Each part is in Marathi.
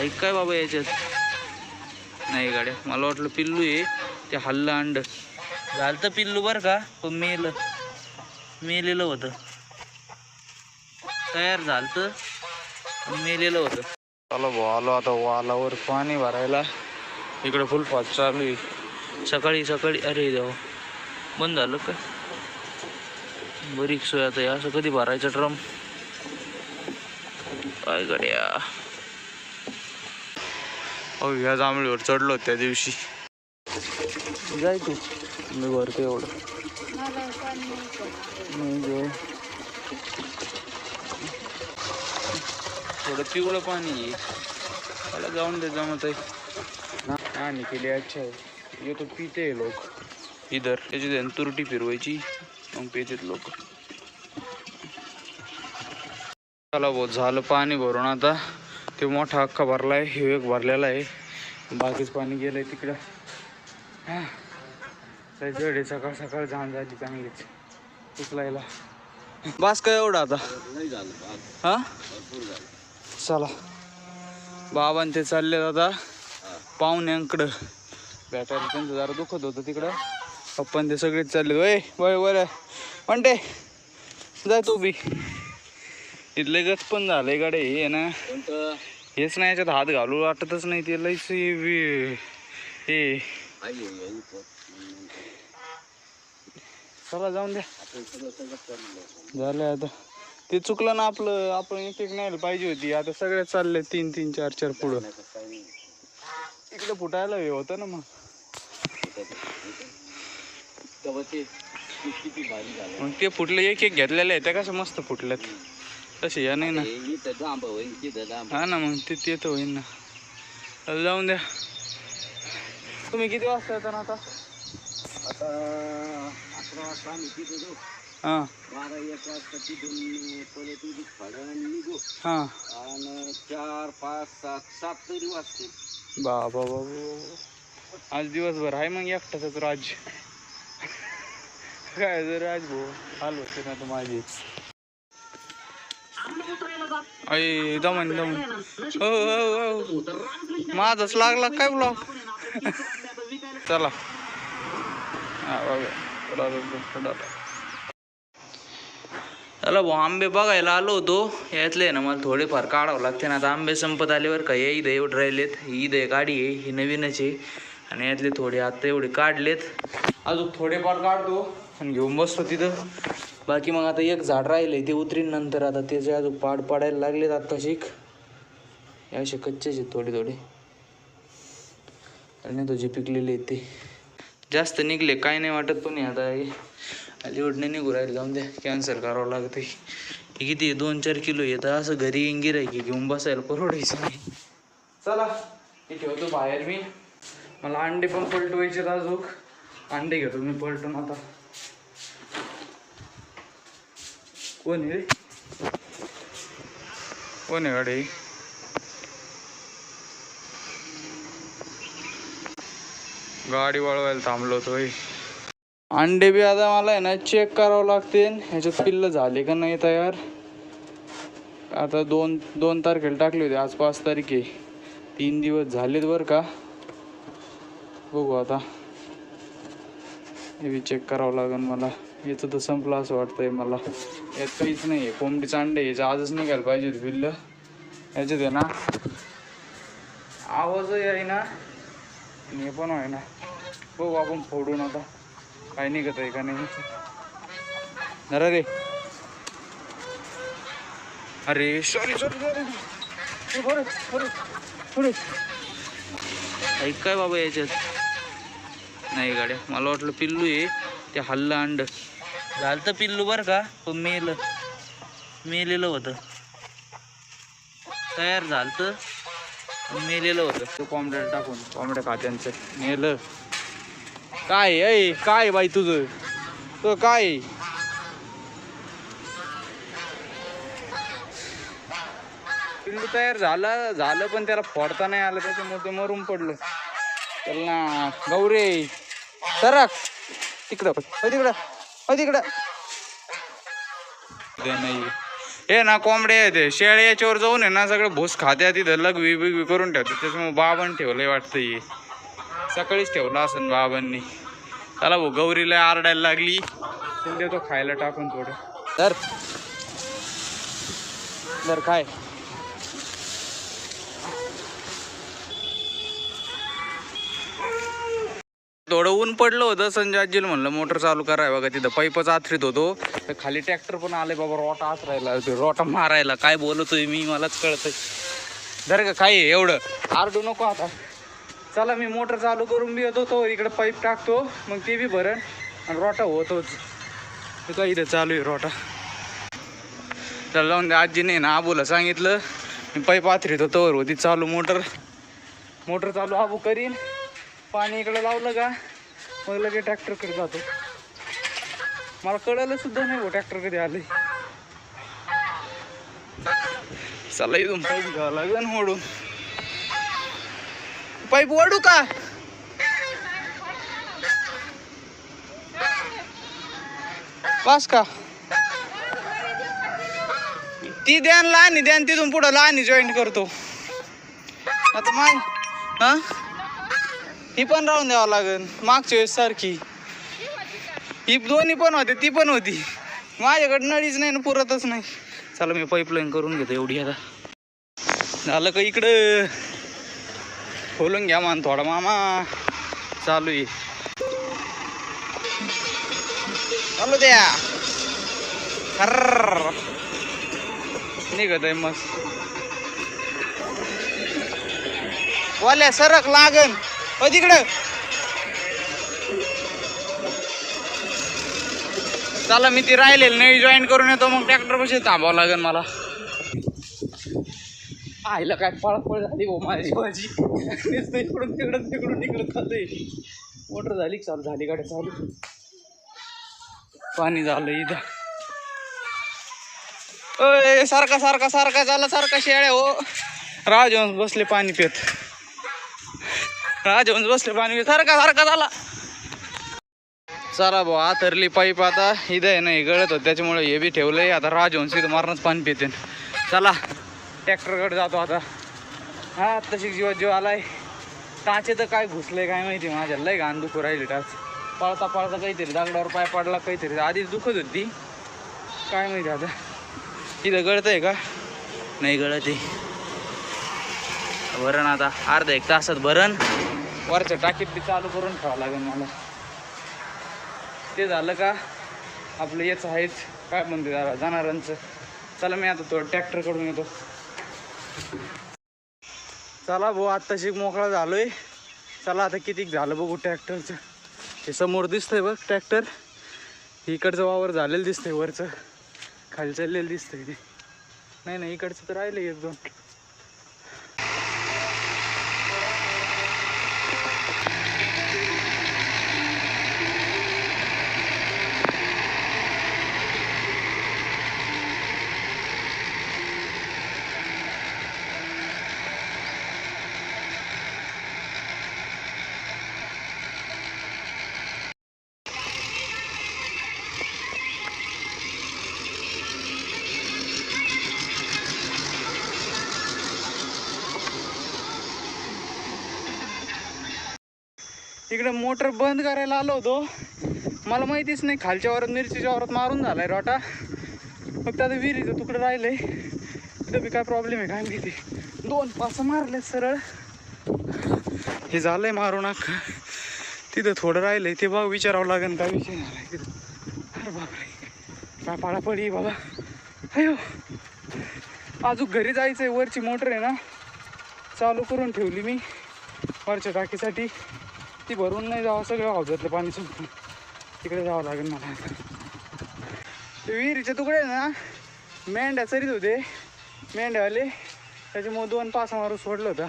ऐक काय बाबा याच्यात नाही गाड्या, मला वाटलं पिल्लू आहे ते हल्लं अंड झालं पिल्लू बरं का, पण मेलेलं होतं, तयार झालं मेलेलं होतं. चला भाऊ आलो आता वालावर पाणी भरायला. इकडं फुल पाऊस चालू आहे. सकाळी अरे देवा बंद झालं का, बरीच सोय आता. असं कधी भरायचं ड्रम काय गड्या. अहो ह्या जांभळीवर चढलो त्या दिवशी. जाय तू, मी भरतो एवढं नाही. थोडं पिवळं पाणी आहे, त्याला जाऊन दे जमत आहे. आणि केली अच्छा आहे, ये तो पिते लोक इधर, त्याची तुरटी फिरवायची मग पितेत लोक. चला भाऊ झालं पाणी भरून. आता ते मोठा अख्खा भरलाय, हे एक भरलेला आहे, बाकीच पाणी गेलंय तिकडं. जडे सकाळ सकाळ जाण झाली चांगलीच उचलायला. बास काय एवढं आता हा. चला बाबांचे ते चालले आता पाहुण्यांकडं भेटायला. त्यांचं जरा दुखत होतं तिकडं, पप्पा ते सगळेच चालले. वय बरं म्हणते जाय तू बी. इथले गच पण झालंय गाडे हे ना, हेच नाही याच्यात हात घालू वाटतच नाही. ते लईच हे चला जाऊन द्या, झालं आता. ते चुकलं ना आपलं, आपण एक एक न्यायला पाहिजे होती. आता सगळे चालले 3-3 4-4 पुढं. इकडे फुटायला हे होतं ना मग ते फुटले एक एक घेतलेले आहे त्या कसं मस्त फुटल्यात तसे. या नाही ना हा ना, मग ते तर होईन ना. जाऊन द्या. तुम्ही किती वाजता येता ना आता? 11 वाजता आम्ही तिथे जाऊ. हां 12-1 वाजता तिथून परत निघू. हां आणि 4, 5, 7 तरी वाजते. बाबा आज दिवसभर आहे मग एकटाच राज. काय जर राज भाऊ हाल होते ना तर माझी. अय दमन हो माझाच लागला काय ब्लॉक. चला चला भाऊ आंबे बघायला आलो होतो. यातले ना मला थोडेफार काढावं लागते ना. आता आंबे संपत आल्यावर का ईद एवढे राहिलेत. ईद आहे गाडी आहे ही नवीनच आहे आणि यातले थोडे आता एवढे काढलेत. अजून थोडेफार काढतो आणि घेऊन बसतो तिथं. बाकी मग आता एक झाड राहिले ते उतरीन नंतर. आता त्याचे अजून पाड पडायला लागलेत आता शिक. असे कच्चेच आहेत थोडे आणि तो जे पिकलेले आहेत ते जास्त निघले काय नाही वाटत. पण आता अलीवड नाही निघू राहिले. जाऊन द्या कॅन्सल करावं लागते. हे किती 2-4 किलो येतं. असं घरी गिराय की घेऊन बसायला परवडायचं नाही. चला हे ठेवतो बाहेर मी. मला अंडे पण पलटवायचे अजून. अंडे घेतो मी पलटून आता. कोण आहे रे, कोण आहे गाडी? गाडी वळवायला थांबलो होतो. अंडे बी आता मला आहे ना चेक करावं लागते ह्याच्यात पिल्लं झाले का नाही तयार. आता 2 तारखेला टाकले होते, आज 5 तारीख आहे. 3 दिवस झालेत बरं का. बघू आता हे बी चेक करावं लागेल मला. याचं तर संपलं असं वाटतंय मला. यात काहीच नाही आहे. कोंबडीचं अंडे याचं आजच निघायला पाहिजे होते पिल्लं. याच्यात आहे ना आवाजही आहे ना हे पण आहे ना. बघू आपण फोडून आता काय निघत आहे का नाही. जरा रे अरे सॉरी ऐक काय बाबा याच्यात नाही गाड्या. मला वाटलं पिल्लू आहे ते हल्लं अंड झालं पिल्लू बरं का, पण मेलेलं होतं. तयार झालं मेलेलं होतं. तो कोंबड्या टाकून कोंबड्या खात्यांचं मेलं. काय बाई तुझं तो काय पिल्लू तयार झालं पण त्याला फोडता नाही आलं. त्याच्यामुळे ते मरून पडलं. चल ना गौरे सरक तिकडं तिकडं नाही. हे ना कोंबडे आहे ते शेळे याच्यावर जाऊन आहे ना सगळं भूस खात्या तिथं लगवी बिगवी करून ठेवतात. त्याच्यामुळे बाबांनी ठेवलंय वाटतं हे. सकाळीच ठेवलं असं बाबांनी. त्याला भाऊ गौरीला आरडायला लागली. तिला देतो खायला टाकून थोडं. तर काय थोडं ऊन पडलं होतं. संजय आजीला म्हणलं मोटर चालू कराय बघा तिथं पाईपच आथरीत होतो. तर खाली ट्रॅक्टर पण आले बाबा रोटा आथरायला रोटा मारायला. काय बोलतोय मी मलाच कळतंय. धर का काय एवढं आरडू नको आता. चला मी मोटर चालू करून बी येतो. तो इकडे पाईप टाकतो मग ते बी भरण आणि रोटा होतोच. काय इथं चालू आहे रोटा. त्याला जाऊन द्या. आजीने ना आबूला सांगितलं मी पाईप आथरीत होतो होती चालू मोटर चालू आबू करीन. पाणी इकडं लावलं का मग लगे ट्रॅक्टरकडे जातो. मला कळलं सुद्धा नाही हो ट्रॅक्टर कधी आले. चला इथून पाईप घ्यावं लागेल ओढून. पाईप ओढू का पास का ती द्यान लहानी द्यान तिथून पुढं लहानी जॉईंट करतो आता. माय हा ही पण राहून द्यावं लागेल. मागच्या वेळेस सारखी ही दोन्ही पण होते ती पण होती. माझ्याकडे नळीच नाही ना पुरतच नाही. चला मी पाईपलाईन करून घेतो एवढी. आता झालं का इकडं खोलून घ्या मान थोडा मामा. चालू आहे चालू द्या. खर्र निघत आहे मस्त. वाल्या सरक लागन हो तिकडं. चला मी ती राहिलेली नाही जॉईन करून येतो. मग ट्रॅक्टर पाशी थांबावं लागेल मला. आईला काय पळपळ झाली हो माझी जीवाची. इकडून तिकडं खातोय. मोटर झाली चालू झाली गाड्या चालू. पाणी झालं इथं. अय सारखा झाला सारखा शेळ्या हो. राजहंस बसले पाणी पित. राजहंस बसले पाणी पित सारखा झाला. चला भाऊ आथरली पाईप आता. इथं आहे ना हे गळत होत त्याच्यामुळे हे बी ठेवलंय. आता राजहंस इथं मारणच पाणी पिते. चला ट्रॅक्टरकडे जातो आता. हा तशी जीव आलाय. टाचे तर काय घुसले काय माहिती माझ्या. लय घाण दुखू राहिली टाच. पळता काहीतरी दगडावर पाय पडला काहीतरी. आधीच दुखत होती काय माहिती आता. इथं गळत आहे का नाही गळत आहे. भरण आता अर्धा एक तासात भरण. वरच्या टाकीत बी चालू करून ठेवावं लागेल मला. ते झालं का आपलं याचं आहेच काय म्हणते जरा जनावरांचं. चला मी आता थोडं ट्रॅक्टरकडून येतो. चला भाऊ आत्ताशी मोकळा झालोय. चला आता किती झालं बघू ट्रॅक्टरचं. हे समोर दिसतंय बघ ट्रॅक्टर. इकडचं वावर झालेलं दिसतंय. वरचं खाली चाललेलं दिसतंय ते. नाही इकडचं तर राहिलं एक दोन. इकडे मोटर बंद करायला आलो होतो. मला माहितीच नाही खालच्या वावरात मिरचीच्या वावरात मारून झालाय रोटा. फक्त आता विहिरीचं तुकडं राहिलंय. तिथं बी काय प्रॉब्लेम आहे काय माहिती. 2 पास मारले सरळ. हे झालंय मारून अख्खं. तिथं थोडं राहिलंय ते बघ विचारावं लागेल काय विषय झालाय तिथं. अरे बापरे काय पाळापडी बाबा. अयो अजून घरी जायचंय. वरची मोटर आहे ना चालू करून ठेवली मी वरच्या टाकीसाठी. ती भरून नाही जावं सगळं हौदातलं पाणी संपून. तिकडे जावं लागेल मला. ते विहिरीचे तुकडे ना मेंढ्या चरीत होते मेंढ्यावाले. त्याच्यामुळे 2 पास मारून सोडलं होतं.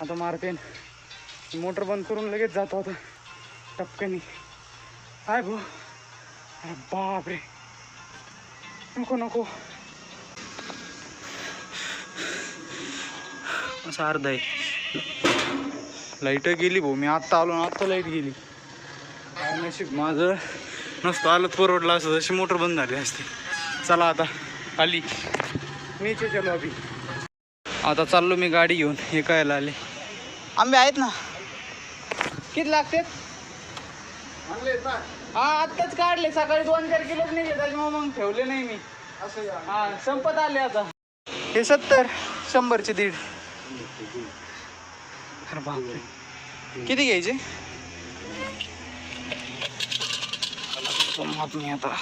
आता मारते मोटर बंद करून लगेच जातो आता टपकनी. हाय भाऊ. अरे बापरे नको असं अर्ध आहे. लाईट गेली भाऊ. मी आत्ता आलो ना आत्ता लाईट गेली. काय नशीब माझं. नसतं आलं परवडलं असं. जशी मोटर बंद झाली असते. चला आता खाली नीचे चलो अभी. आता चाललो मी गाडी घेऊन. हे कायला आले आंबे आहेत ना. किती लागते? हा आत्ताच काढले सकाळी 2-4 किलोच निघले त्याच्यामुळे मग ठेवले नाही मी. हा संपत आले आता. हे 70 100चे 1.5. अरे बापरे किती घ्यायचे? मी आता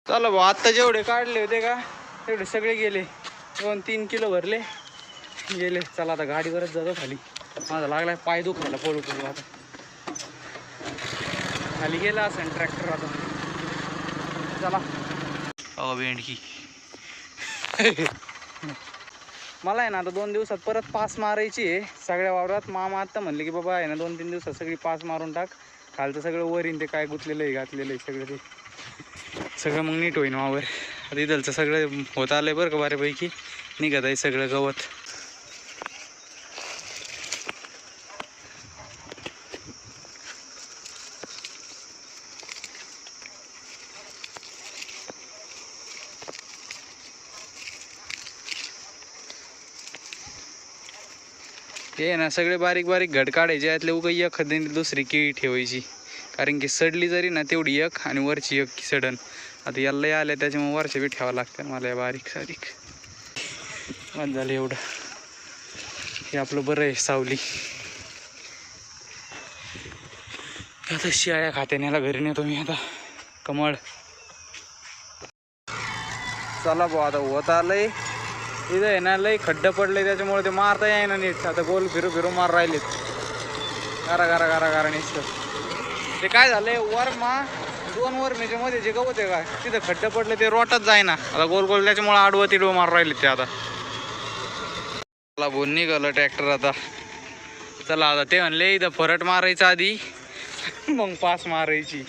चला भाऊ आत्ता जेवढे काढले होते का तेवढे सगळे गेले. 2-3 किलो भरले गेले. चला आता गाडीवरच जातो खाली. माझा लागलाय पाय दुखायला पळू पळू. आता खाली गेला असं ट्रॅक्टर. आता चला. अहो भेंडकी मला आहे ना आता 2 दिवसात परत पास मारायची आहे सगळ्या वावरात. मामा आता म्हणले की बाबा आहे ना 2-3 दिवसात सगळी पास मारून टाक. खालचं सगळं वरीन ते काय गुतलेलं आहे घातलेलं आहे सगळं ते सगळं मग नीट होईन वावर. आता इथलचं सगळं होत आलंय बरं का बऱ्यापैकी. निघत आहे सगळं गवत. हे ना सगळे बारीक बारीक घड काढायचे. यातले उगा एखादी दुसरी केळी ठेवायची कारण की सडली जरी ना तेवढी एक आणि वरची एक सडन. आता याला आल्या त्याच्यामुळे वरच्या बी ठेवावं लागतं मला. बारीक सारीक बंद झालं एवढं. हे आपलं बरं आहे सावली. आता शिळ्या खात्याने घरी नेतो मी आता. कमळ चला भाऊ आता होत आलंय. इथं आहे ना लई खड्डं पडले त्याच्यामुळे ते मारता येई ना नीट. आता गोल फिरू फिरू मार राहिलेत. गारा गारा गारा गारा नीट. ते काय झालंय वरमा 2 वरमेच्या मध्ये जे गवत आहे का तिथं खड्डं पडले ते रोटच जाय ना. आता गोल गोल त्याच्यामुळे आडवं तिडवं मार राहिलेत ते. आता चला बोल निघालं ट्रॅक्टर आता. चला आता ते म्हणले इथं फरट मारायचं आधी मग पास मारायची.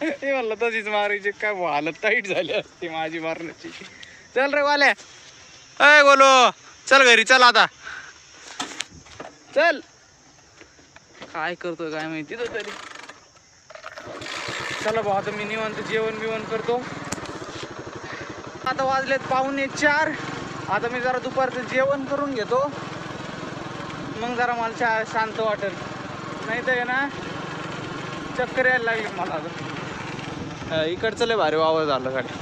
ते म्हणलं तशीच मारायची. काय हालत टाईट झाली असते माझी मारण्याची. चल रे वाल्या. अय बोलो चल घरी चल आता. चल काय करतोय काय माहिती तो तरी. चला भाऊ आता मी निवांत जेवण बिवण करतो. आता वाजलेत 3:45. आता मी जरा दुपारचं जेवण करून घेतो मग जरा मला शांत वाटेल. नाही तर ना चक्कर यायला लागली मला. आता इकडचं लय भारी वावर झालं गाडी.